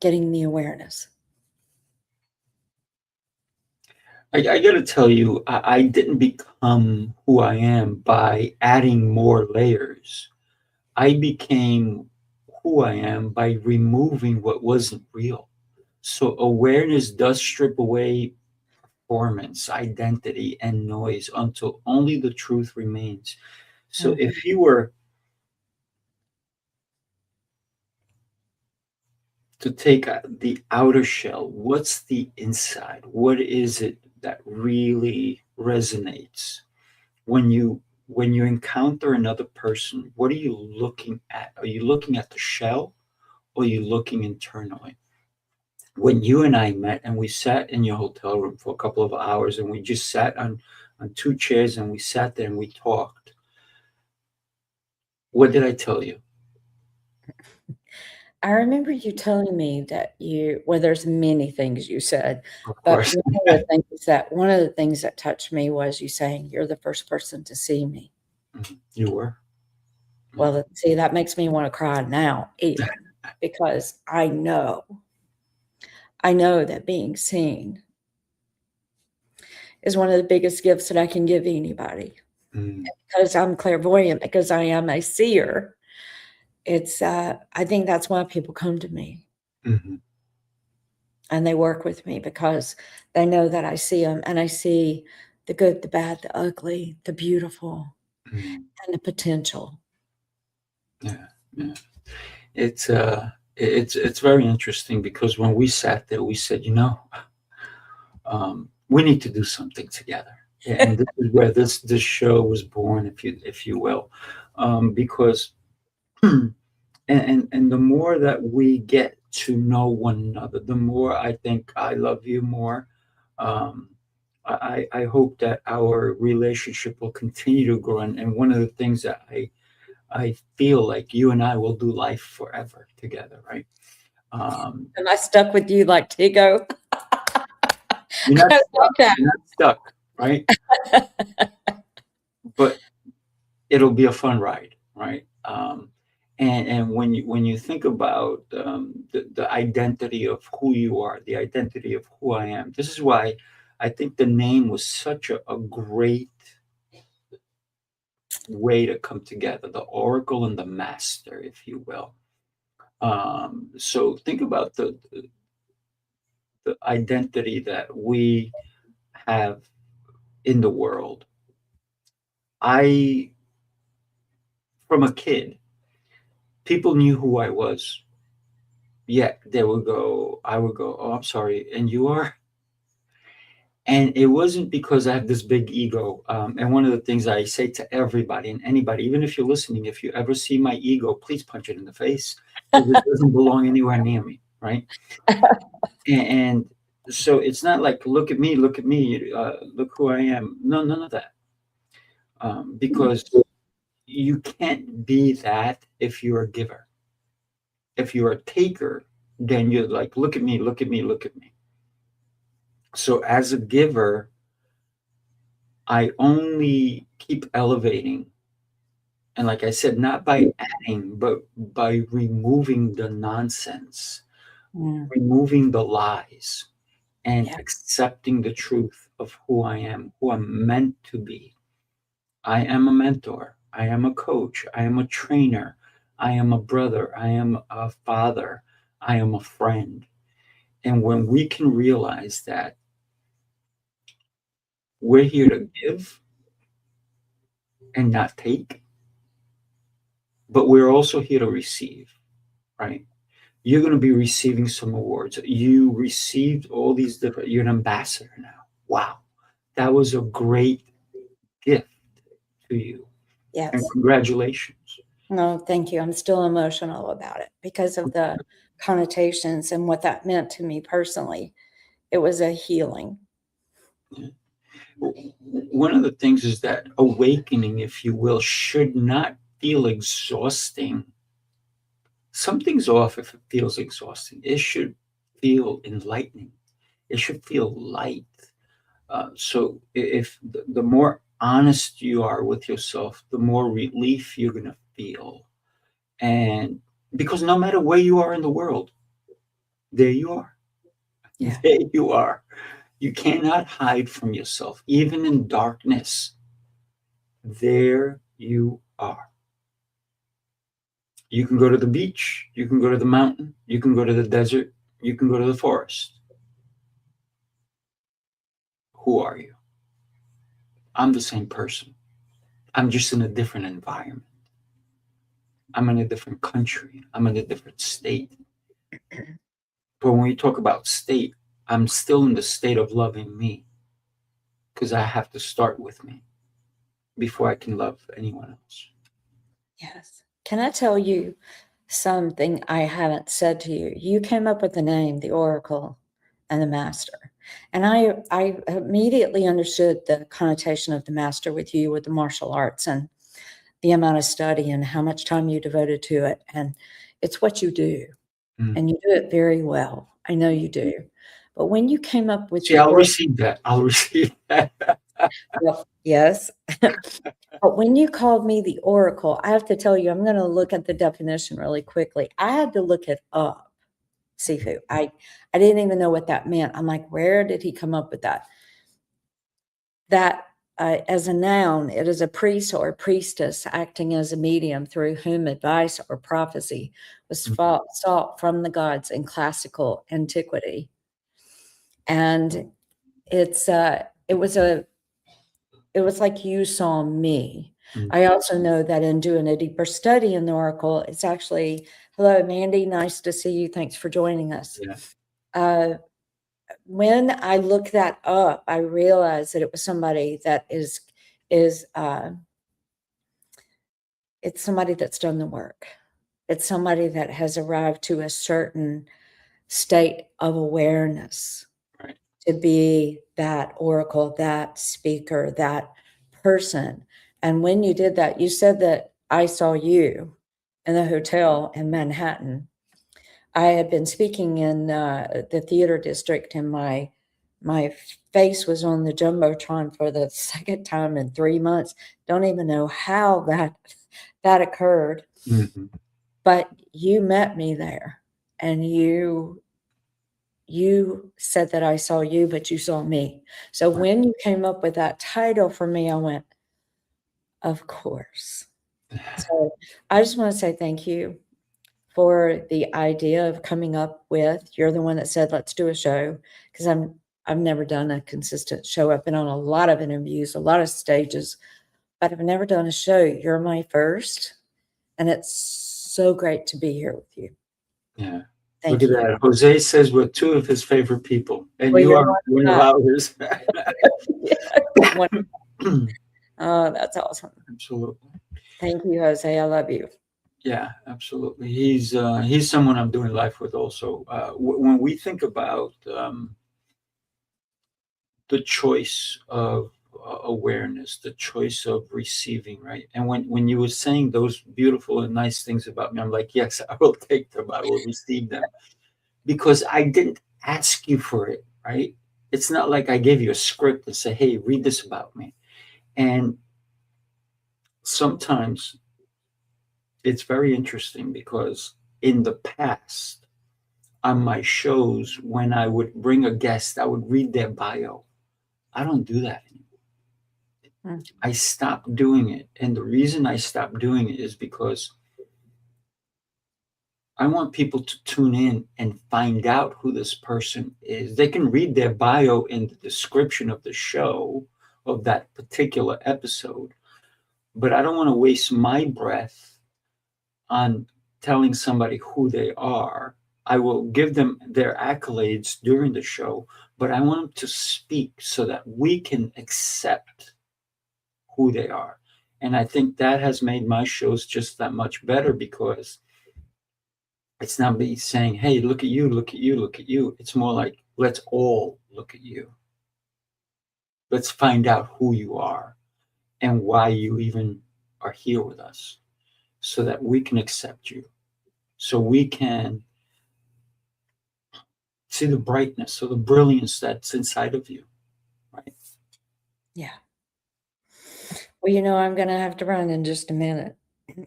[SPEAKER 2] getting the awareness.
[SPEAKER 3] I got to tell you, I didn't become who I am by adding more layers. I became who I am by removing what wasn't real. So awareness does strip away performance, identity, and noise until only the truth remains. So if you were to take the outer shell, what's the inside? What is it that really resonates when you encounter another person? What are you looking at? Are you looking at the shell, or are you looking internally? When you and I met and we sat in your hotel room for a couple of hours, and we just sat on 2 chairs and we sat there and we talked, what did I tell you?
[SPEAKER 2] I remember you telling me that there's many things you said,
[SPEAKER 3] Of
[SPEAKER 2] but
[SPEAKER 3] course.
[SPEAKER 2] one of the things that touched me was you saying, you're the first person to see me.
[SPEAKER 3] You were.
[SPEAKER 2] Well, see, that makes me want to cry now, even because I know I know that being seen is one of the biggest gifts that I can give anybody. Because I'm clairvoyant, because I am a seer. It's I think that's why people come to me. And they work with me because they know that I see them, and I see the good, the bad, the ugly, the beautiful, and the potential.
[SPEAKER 3] Yeah. It's very interesting, because when we sat there, we said, we need to do something together. And this is where this show was born, if you will, because and the more that we get to know one another, the more I think I love you more. I hope that our relationship will continue to grow, and one of the things that I feel like you and I will do life forever together, right?
[SPEAKER 2] Am I stuck with you like Tigo?
[SPEAKER 3] You're not stuck. You're not stuck, right? But it'll be a fun ride, right? And when you think about the identity of who you are, the identity of who I am, this is why I think the name was such a great way to come together, the Oracle and the Master, if you will. So think about the identity that we have in the world. From a kid, people knew who I was. Yet I would go, oh, I'm sorry, and you are? And it wasn't because I have this big ego. And one of the things I say to everybody and anybody, even if you're listening, if you ever see my ego, please punch it in the face, because it doesn't belong anywhere near me, right? And so it's not like, look at me, look who I am. No, none of that. Because you can't be that if you're a giver. If you're a taker, then you're like, look at me, look at me, look at me. So as a giver, I only keep elevating. And like I said, not by adding, but by removing the nonsense, removing the lies, and accepting the truth of who I am, who I'm meant to be. I am a mentor. I am a coach. I am a trainer. I am a brother. I am a father. I am a friend. And when we can realize that we're here to give and not take, but we're also here to receive, right? You're going to be receiving some awards. You received all these different, you're an ambassador now. Wow. That was a great gift to you.
[SPEAKER 2] Yes.
[SPEAKER 3] And congratulations.
[SPEAKER 2] No, thank you. I'm still emotional about it because of the connotations and what that meant to me personally. It was a healing.
[SPEAKER 3] Yeah. One of the things is that awakening, if you will, should not feel exhausting. Something's off if it feels exhausting. It should feel enlightening. It should feel light. So if the more honest you are with yourself, the more relief you're going to feel. And because no matter where you are in the world, there you are.
[SPEAKER 2] Yeah.
[SPEAKER 3] There you are. You cannot hide from yourself, even in darkness. There you are. You can go to the beach, you can go to the mountain, you can go to the desert, you can go to the forest. Who are you? I'm the same person. I'm just in a different environment. I'm in a different country. I'm in a different state. But when we talk about state, I'm still in the state of loving me, because I have to start with me before I can love anyone else.
[SPEAKER 2] Yes. Can I tell you something I haven't said to you? You came up with the name, the Oracle and the Master. And I immediately understood the connotation of the Master with you, with the martial arts and the amount of study and how much time you devoted to it. And it's what you do. And you do it very well. I know you do. But when you came up with
[SPEAKER 3] I'll receive that. I'll receive that.
[SPEAKER 2] Well, yes. But when you called me the Oracle, I have to tell you, I'm going to look at the definition really quickly. I had to look it up Sifu. I didn't even know what that meant. I'm like, where did he come up with that? That as a noun, it is a priest or priestess acting as a medium through whom advice or prophecy was sought from the gods in classical antiquity. And it was like you saw me. I also know that in doing a deeper study in the oracle, it's actually, hello, Mandy, nice to see you. Thanks for joining us.
[SPEAKER 3] Yeah.
[SPEAKER 2] When I looked that up, I realized that it was somebody that it's somebody that's done the work. It's somebody that has arrived to a certain state of awareness to be that oracle, that speaker, that person. And when you did that, you said that I saw you in the hotel in Manhattan. I had been speaking in the theater district, and my face was on the Jumbotron for the second time in 3 months. Don't even know how that occurred. But you met me there, and you said that I saw you, but you saw me. So when you came up with that title for me, I went, of course. So I just want to say thank you for the idea of coming up with, you're the one that said, let's do a show, because I've never done a consistent show. I've been on a lot of interviews, a lot of stages, but I've never done a show. You're my first, and it's so great to be here with you.
[SPEAKER 3] Yeah.
[SPEAKER 2] Thank
[SPEAKER 3] Look
[SPEAKER 2] you.
[SPEAKER 3] at that. Jose says we're two of his favorite people, and
[SPEAKER 2] Well,
[SPEAKER 3] you
[SPEAKER 2] you're
[SPEAKER 3] are one of ours.
[SPEAKER 2] Oh, that's awesome.
[SPEAKER 3] Absolutely.
[SPEAKER 2] Thank you, Jose. I love you.
[SPEAKER 3] Yeah, absolutely. He's someone I'm doing life with also. When we think about the choice of awareness, the choice of receiving, right? And when you were saying those beautiful and nice things about me, I'm like, yes, I will take them. I will receive them, because I didn't ask you for it, right? It's not like I gave you a script and say, hey, read this about me. And sometimes it's very interesting, because in the past, on my shows, when I would bring a guest, I would read their bio. I don't do that anymore. I stopped doing it. And the reason I stopped doing it is because I want people to tune in and find out who this person is. They can read their bio in the description of the show, of that particular episode, but I don't want to waste my breath on telling somebody who they are. I will give them their accolades during the show, but I want them to speak so that we can accept who they are. And I think that has made my shows just that much better, because it's not me saying, hey, look at you, look at you, look at you. It's more like, let's all look at you. Let's find out who you are and why you even are here with us, so that we can accept you, so we can see the brightness or the brilliance that's inside of you, right?
[SPEAKER 2] Yeah. Well, I'm going to have to run in just a minute.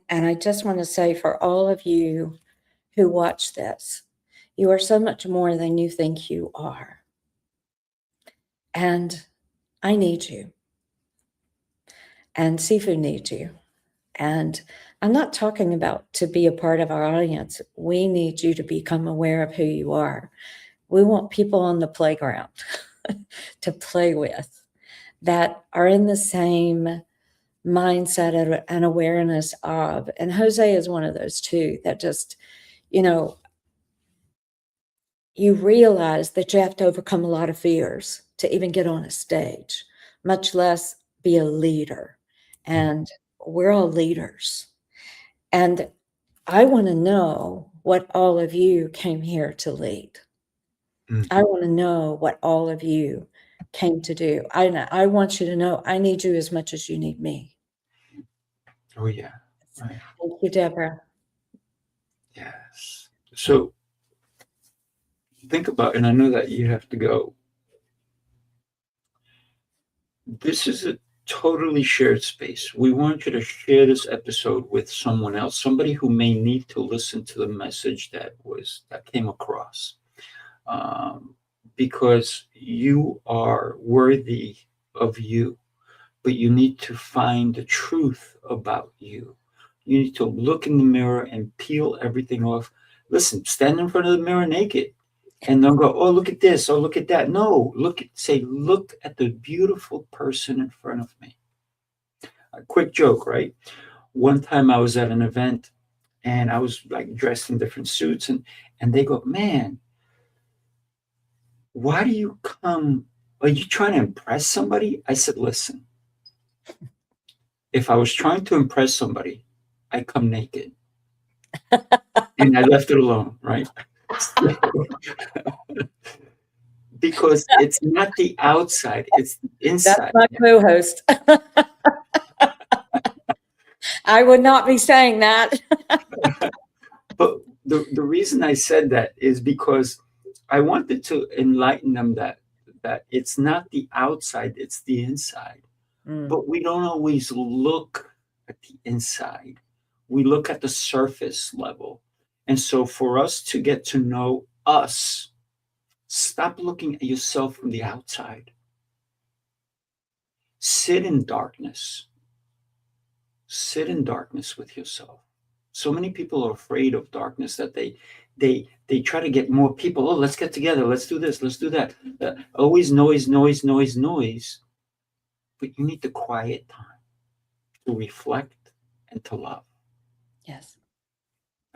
[SPEAKER 2] And I just want to say, for all of you who watch this, you are so much more than you think you are. And I need you. And Sifu needs you. And I'm not talking about to be a part of our audience. We need you to become aware of who you are. We want people on the playground to play with that are in the same mindset and awareness of, and Jose is one of those too, that just, you realize that you have to overcome a lot of fears to even get on a stage, much less be a leader. And we're all leaders. And I want to know what all of you came here to lead. I want to know what all of you came to do. I want you to know I need you as much as you need me.
[SPEAKER 3] Oh, yeah. Right.
[SPEAKER 2] Thank you, Deborah.
[SPEAKER 3] Yes. So think about, and I know that you have to go. This is a totally shared space. We want you to share this episode with someone else, somebody who may need to listen to the message that came across, because you are worthy of you, but you need to find the truth about you. You need to look in the mirror and peel everything off. Listen, stand in front of the mirror naked and don't go, oh, look at this, oh, look at that. No, look at the beautiful person in front of me. A quick joke, right? One time I was at an event and I was like dressed in different suits, and they go, man, why do you come? Are you trying to impress somebody? I said, listen, if I was trying to impress somebody, I come naked. And I left it alone, right? Because it's not the outside, it's the inside.
[SPEAKER 2] That's my co-host. I would not be saying that.
[SPEAKER 3] But the reason I said that is because I wanted to enlighten them that it's not the outside, it's the inside. But we don't always look at the inside. We look at the surface level. And so for us to get to know us, stop looking at yourself from the outside. Sit in darkness. Sit in darkness with yourself. So many people are afraid of darkness that they try to get more people. Oh, let's get together. Let's do this. Let's do that. Always noise, noise, noise, noise. But you need the quiet time to reflect and to love.
[SPEAKER 2] Yes.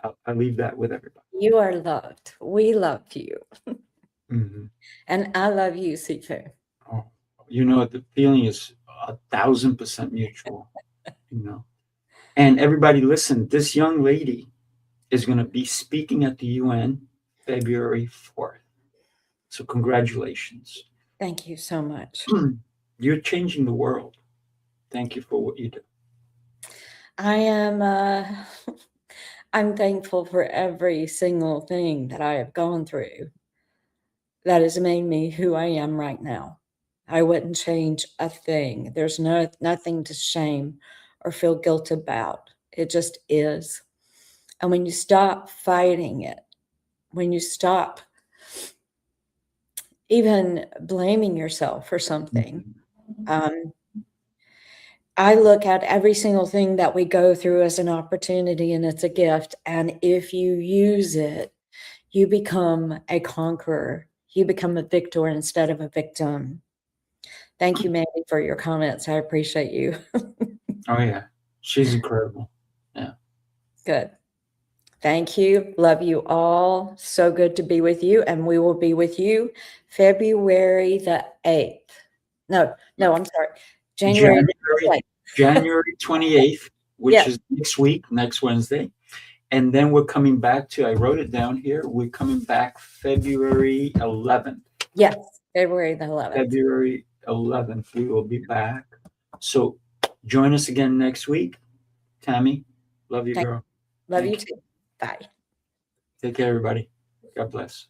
[SPEAKER 3] I'll leave that with everybody.
[SPEAKER 2] You are loved. We love you.
[SPEAKER 3] Mm-hmm.
[SPEAKER 2] And I love you, Sifu.
[SPEAKER 3] Oh, the feeling is 1,000% mutual, And everybody listen, this young lady is going to be speaking at the UN February 4th. So congratulations.
[SPEAKER 2] Thank you so much.
[SPEAKER 3] You're changing the world. Thank you for what you do.
[SPEAKER 2] I am, I'm thankful for every single thing that I have gone through that has made me who I am right now. I wouldn't change a thing. There's nothing to shame or feel guilt about. It just is. And when you stop fighting it, when you stop even blaming yourself for something, I look at every single thing that we go through as an opportunity, and it's a gift. And if you use it, you become a conqueror. You become a victor instead of a victim. Thank you, Mandy, for your comments. I appreciate you.
[SPEAKER 3] Oh, yeah. She's incredible. Yeah.
[SPEAKER 2] Good. Thank you. Love you all. So good to be with you. And we will be with you February the 8th. No, I'm sorry. January
[SPEAKER 3] 28th, which is next week, next Wednesday. And then we're coming back to, I wrote it down here, we're coming back February 11th.
[SPEAKER 2] Yes, February the 11th.
[SPEAKER 3] February 11th, we will be back. So join us again next week. Tammy, love you, girl.
[SPEAKER 2] Love you too. Bye.
[SPEAKER 3] Take care, everybody. God bless.